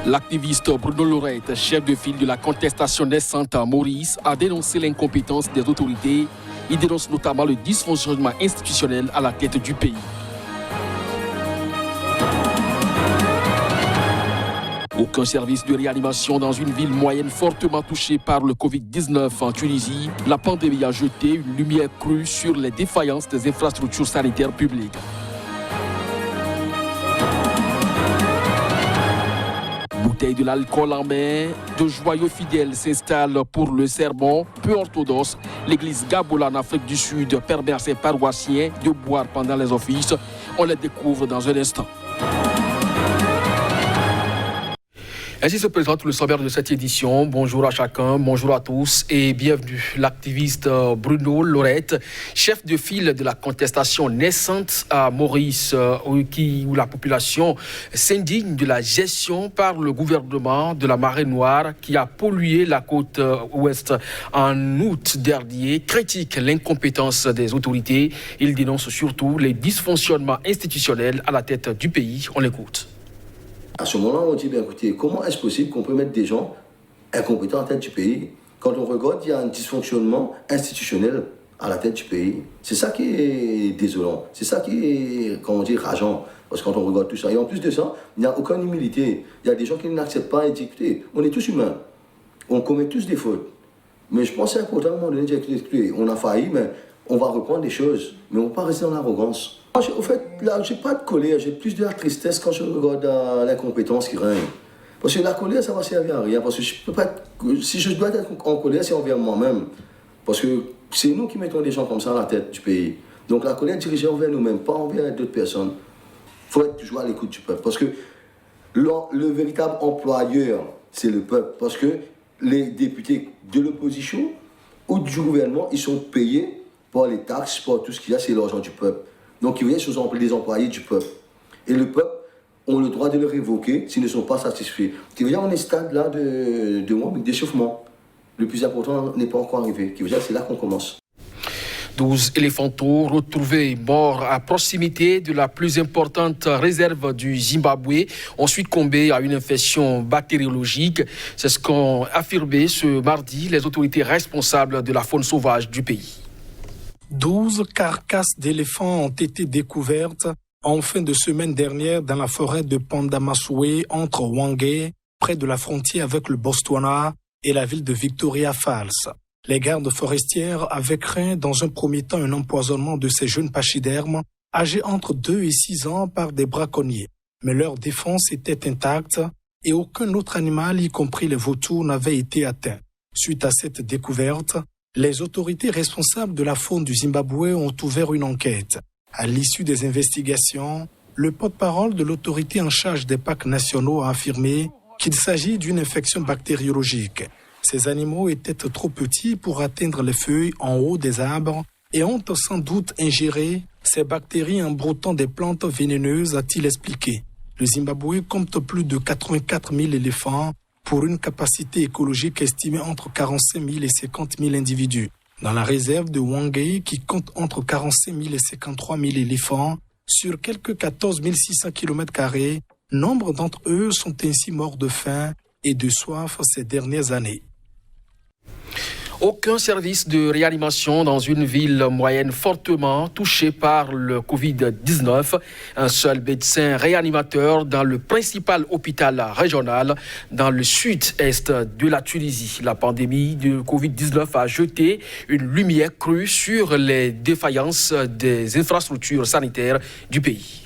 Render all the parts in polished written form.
L'activiste Bruno Lorette, chef de file de la contestation naissante à Maurice, a dénoncé l'incompétence des autorités. Il dénonce notamment le dysfonctionnement institutionnel à la tête du pays. Aucun service de réanimation dans une ville moyenne fortement touchée par le Covid-19 en Tunisie. La pandémie a jeté une lumière crue sur les défaillances des infrastructures sanitaires publiques. Bouteille de l'alcool en main, de joyeux fidèles s'installent pour le sermon peu orthodoxe. L'église Gabola en Afrique du Sud permet à ses paroissiens de boire pendant les offices. On les découvre dans un instant. Ainsi se présente le sommaire de cette édition. Bonjour à chacun, bonjour à tous et bienvenue. L'activiste Bruno Lorette, chef de file de la contestation naissante à Maurice, où la population s'indigne de la gestion par le gouvernement de la marée noire qui a pollué la côte ouest en août dernier, critique l'incompétence des autorités. Il dénonce surtout les dysfonctionnements institutionnels à la tête du pays. On l'écoute. À ce moment-là, on dit, bien écoutez, comment est-ce possible qu'on peut mettre des gens incompétents à la tête du pays? Quand on regarde, il y a un dysfonctionnement institutionnel à la tête du pays. C'est ça qui est désolant. C'est ça qui est, comment dire, rageant. Parce que quand on regarde tout ça, et en plus de ça, il n'y a aucune humilité. Il y a des gens qui n'acceptent pas et disent, écoutez, on est tous humains. On commet tous des fautes. Mais je pense que c'est important à un moment donné de dire, écoutez, on a failli, mais on va reprendre les choses. Mais on ne va pas rester dans l'arrogance. Au fait, là, je n'ai pas de colère, j'ai plus de la tristesse quand je regarde l'incompétence qui règne. Parce que la colère, ça ne va servir à rien. Parce que je peux pas si je dois être en colère, c'est envers moi-même. Parce que c'est nous qui mettons des gens comme ça à la tête du pays. Donc la colère est dirigée envers nous-mêmes, pas envers d'autres personnes. Il faut être toujours à l'écoute du peuple. Parce que le véritable employeur, c'est le peuple. Parce que les députés de l'opposition ou du gouvernement, ils sont payés par les taxes, par tout ce qu'il y a, c'est l'argent du peuple. Donc, ils sont les employés du peuple. Et le peuple ont le droit de le révoquer s'ils ne sont pas satisfaits. Qui veut dire on est stade là d'échauffement. Le plus important n'est pas encore arrivé. Qui veut dire c'est là qu'on commence. 12 éléphantaux retrouvés morts à proximité de la plus importante réserve du Zimbabwe ont succombé à une infection bactériologique. C'est ce qu'ont affirmé ce mardi les autorités responsables de la faune sauvage du pays. 12 carcasses d'éléphants ont été découvertes en fin de semaine dernière dans la forêt de Pandamasoué entre Hwange, près de la frontière avec le Botswana et la ville de Victoria Falls. Les gardes forestières avaient craint dans un premier temps un empoisonnement de ces jeunes pachydermes âgés entre 2 et 6 ans par des braconniers. Mais leur défense était intacte et aucun autre animal, y compris les vautours, n'avait été atteint. Suite à cette découverte, les autorités responsables de la faune du Zimbabwe ont ouvert une enquête. À l'issue des investigations, le porte-parole de l'autorité en charge des parcs nationaux a affirmé qu'il s'agit d'une infection bactériologique. Ces animaux étaient trop petits pour atteindre les feuilles en haut des arbres et ont sans doute ingéré ces bactéries en broutant des plantes vénéneuses, a-t-il expliqué. Le Zimbabwe compte plus de 84 000 éléphants pour une capacité écologique estimée entre 45 000 et 50 000 individus. Dans la réserve de Hwange, qui compte entre 45 000 et 53 000 éléphants, sur quelques 14 600 km², nombre d'entre eux sont ainsi morts de faim et de soif ces dernières années. Aucun service de réanimation dans une ville moyenne fortement touchée par le Covid-19. Un seul médecin réanimateur dans le principal hôpital régional dans le sud-est de la Tunisie. La pandémie de Covid-19 a jeté une lumière crue sur les défaillances des infrastructures sanitaires du pays.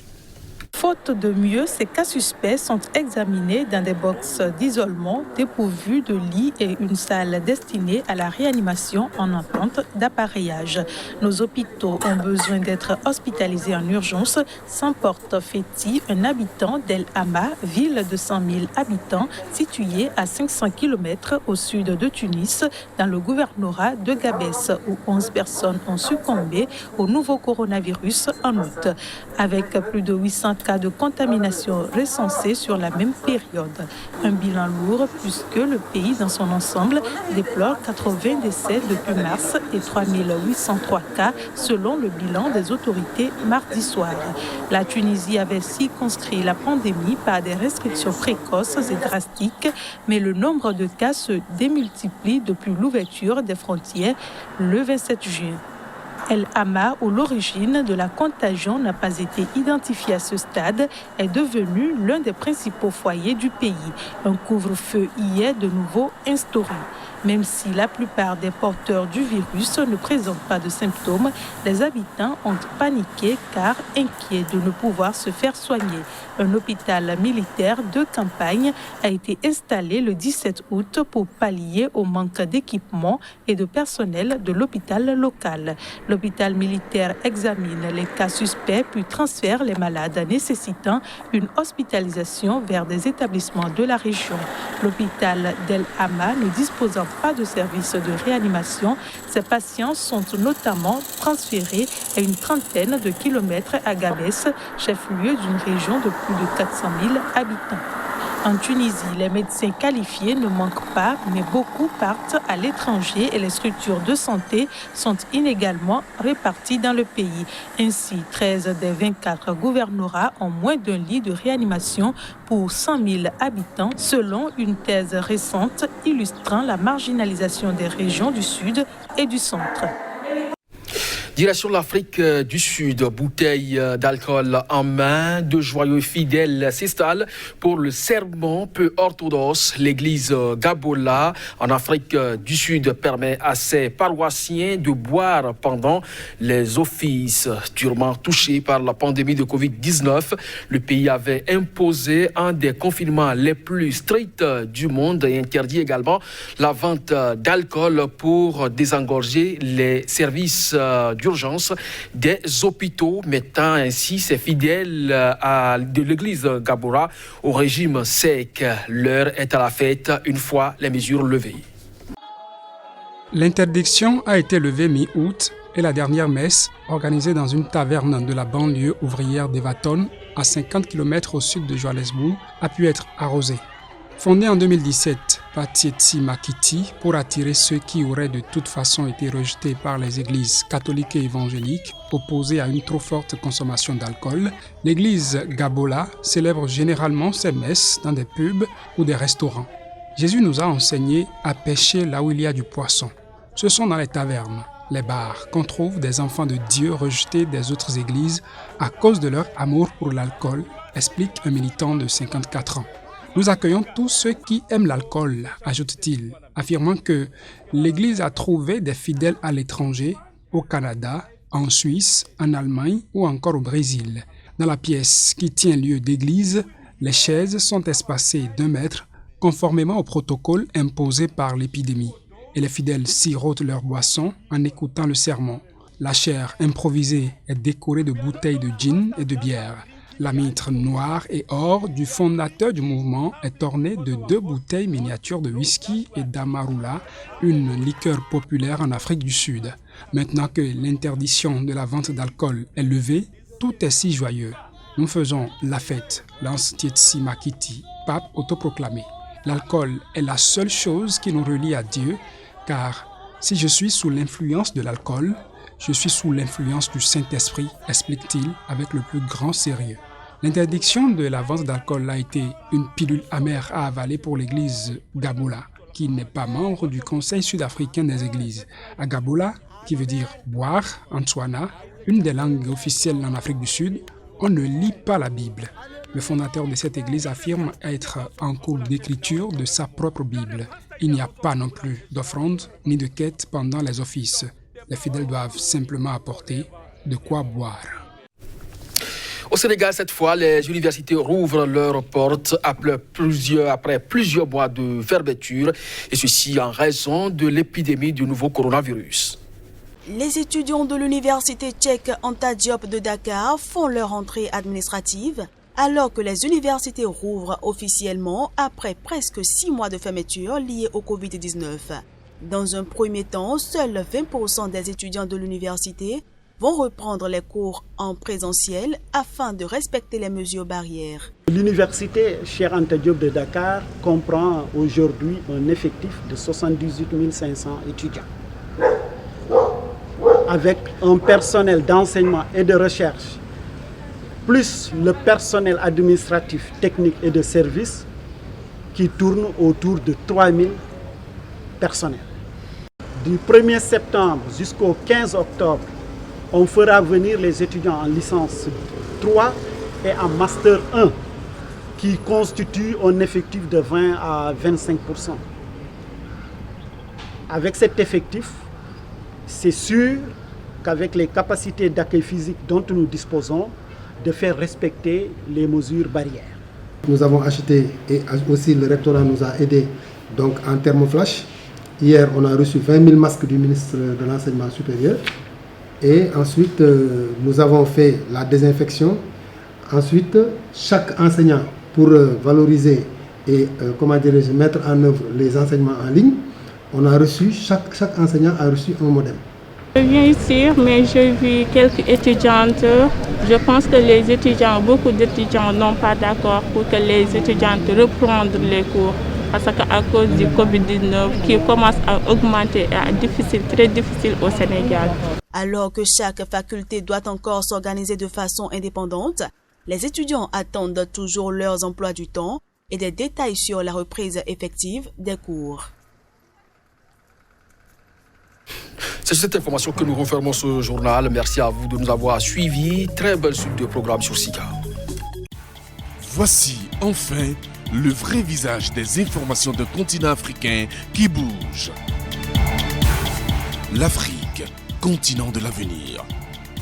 Faute de mieux, ces cas suspects sont examinés dans des boxes d'isolement dépourvus de lits et une salle destinée à la réanimation en attente d'appareillage. Nos hôpitaux ont besoin d'être hospitalisés en urgence, s'emporte Feti, un habitant d'El Hama, ville de 100 000 habitants située à 500 km au sud de Tunis, dans le gouvernorat de Gabès, où 11 personnes ont succombé au nouveau coronavirus en août. Avec plus de 800 cas de contamination recensés sur la même période. Un bilan lourd puisque le pays dans son ensemble déplore 80 décès depuis mars et 3803 cas selon le bilan des autorités mardi soir. La Tunisie avait circonscrit la pandémie par des restrictions précoces et drastiques, mais le nombre de cas se démultiplie depuis l'ouverture des frontières le 27 juin. El Hama, où l'origine de la contagion n'a pas été identifiée à ce stade, est devenu l'un des principaux foyers du pays. Un couvre-feu y est de nouveau instauré. Même si la plupart des porteurs du virus ne présentent pas de symptômes, les habitants ont paniqué car inquiets de ne pouvoir se faire soigner. Un hôpital militaire de campagne a été installé le 17 août pour pallier au manque d'équipement et de personnel de l'hôpital local. L'hôpital militaire examine les cas suspects puis transfère les malades nécessitant une hospitalisation vers des établissements de la région. L'hôpital d'El Hama ne disposant pas de services de réanimation, ces patients sont notamment transférés à une trentaine de kilomètres à Gabès, chef-lieu d'une région de plus de 400 000 habitants. En Tunisie, les médecins qualifiés ne manquent pas, mais beaucoup partent à l'étranger et les structures de santé sont inégalement réparties dans le pays. Ainsi, 13 des 24 gouvernorats ont moins d'un lit de réanimation pour 100 000 habitants, selon une thèse récente illustrant la marginalisation des régions du Sud et du Centre. Direction l'Afrique du Sud, bouteille d'alcool en main, de joyeux fidèles s'installent pour le serment peu orthodoxe. L'église Gabola en Afrique du Sud permet à ses paroissiens de boire pendant les offices. Durement touché par la pandémie de Covid-19, le pays avait imposé un des confinements les plus stricts du monde et interdit également la vente d'alcool pour désengorger les services d'urgence des hôpitaux, mettant ainsi ses fidèles de l'église Gabola au régime sec. L'heure est à la fête une fois les mesures levées. L'interdiction a été levée mi-août et la dernière messe, organisée dans une taverne de la banlieue ouvrière d'Evaton, à 50 km au sud de Johannesburg, a pu être arrosée. Fondée en 2017 par Tsietsi Makiti pour attirer ceux qui auraient de toute façon été rejetés par les églises catholiques et évangéliques opposées à une trop forte consommation d'alcool, l'église Gabola célèbre généralement ses messes dans des pubs ou des restaurants. Jésus nous a enseigné à pêcher là où il y a du poisson. Ce sont dans les tavernes, les bars, qu'on trouve des enfants de Dieu rejetés des autres églises à cause de leur amour pour l'alcool, explique un militant de 54 ans. Nous accueillons tous ceux qui aiment l'alcool, ajoute-t-il, affirmant que l'Église a trouvé des fidèles à l'étranger, au Canada, en Suisse, en Allemagne ou encore au Brésil. Dans la pièce qui tient lieu d'église, les chaises sont espacées d'1 mètre, conformément au protocole imposé par l'épidémie. Et les fidèles sirotent leur boisson en écoutant le sermon. La chaire improvisée est décorée de bouteilles de gin et de bière. La mitre noire et or du fondateur du mouvement est ornée de 2 bouteilles miniatures de whisky et d'amarula, une liqueur populaire en Afrique du Sud. Maintenant que l'interdiction de la vente d'alcool est levée, tout est si joyeux. Nous faisons la fête, lance Tsietsi Makiti, pape autoproclamé. L'alcool est la seule chose qui nous relie à Dieu, car si je suis sous l'influence de l'alcool, je suis sous l'influence du Saint-Esprit, explique-t-il avec le plus grand sérieux. L'interdiction de la vente d'alcool a été une pilule amère à avaler pour l'église Gabola, qui n'est pas membre du Conseil sud-africain des églises. À Gabola, qui veut dire boire en Tswana, une des langues officielles en Afrique du Sud, on ne lit pas la Bible. Le fondateur de cette église affirme être en cours d'écriture de sa propre Bible. Il n'y a pas non plus d'offrande ni de quête pendant les offices. Les fidèles doivent simplement apporter de quoi boire. Au Sénégal, cette fois, les universités rouvrent leurs portes après plusieurs mois de fermeture, et ceci en raison de l'épidémie du nouveau coronavirus. Les étudiants de l'université tchèque Anta Diop de Dakar font leur entrée administrative, alors que les universités rouvrent officiellement après presque 6 mois de fermeture liés au Covid-19. Dans un premier temps, seuls 20% des étudiants de l'université vont reprendre les cours en présentiel afin de respecter les mesures barrières. L'université Cheikh Anta Diop de Dakar comprend aujourd'hui un effectif de 78 500 étudiants, avec un personnel d'enseignement et de recherche, plus le personnel administratif, technique et de service qui tourne autour de 3000 personnels. Du 1er septembre jusqu'au 15 octobre, on fera venir les étudiants en licence 3 et en master 1, qui constituent un effectif de 20 à 25%. Avec cet effectif, c'est sûr qu'avec les capacités d'accueil physique dont nous disposons, de faire respecter les mesures barrières. Nous avons acheté et aussi le rectorat nous a aidés donc en thermoflash. Hier, on a reçu 20 000 masques du ministre de l'Enseignement supérieur. Et ensuite, nous avons fait la désinfection. Ensuite, chaque enseignant, pour valoriser et mettre en œuvre les enseignements en ligne, on a reçu, chaque enseignant a reçu un modem. Je viens ici, mais j'ai vu quelques étudiantes. Je pense que beaucoup d'étudiants n'ont pas d'accord pour que les étudiantes reprennent les cours. Parce qu'à cause du Covid-19 qui commence à augmenter et à être très difficile au Sénégal. Alors que chaque faculté doit encore s'organiser de façon indépendante, les étudiants attendent toujours leurs emplois du temps et des détails sur la reprise effective des cours. C'est cette information que nous refermons ce journal. Merci à vous de nous avoir suivis. Très belle suite de programmes sur SICA. Voici enfin le vrai visage des informations d'un continent africain qui bouge. L'Afrique, continent de l'avenir.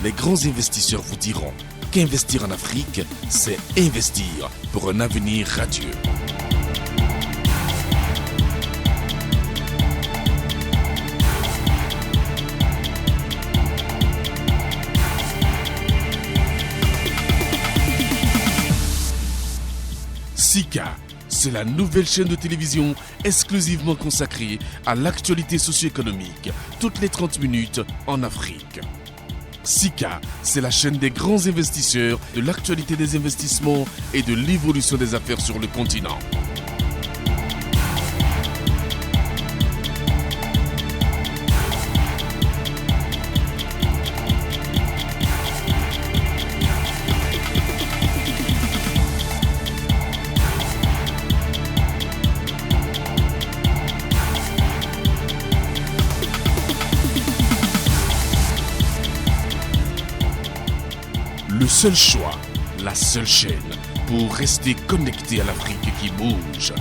Les grands investisseurs vous diront qu'investir en Afrique, c'est investir pour un avenir radieux. SICA, c'est la nouvelle chaîne de télévision exclusivement consacrée à l'actualité socio-économique, toutes les 30 minutes en Afrique. SICA, c'est la chaîne des grands investisseurs, de l'actualité des investissements et de l'évolution des affaires sur le continent. Le seul choix, la seule chaîne pour rester connecté à l'Afrique qui bouge.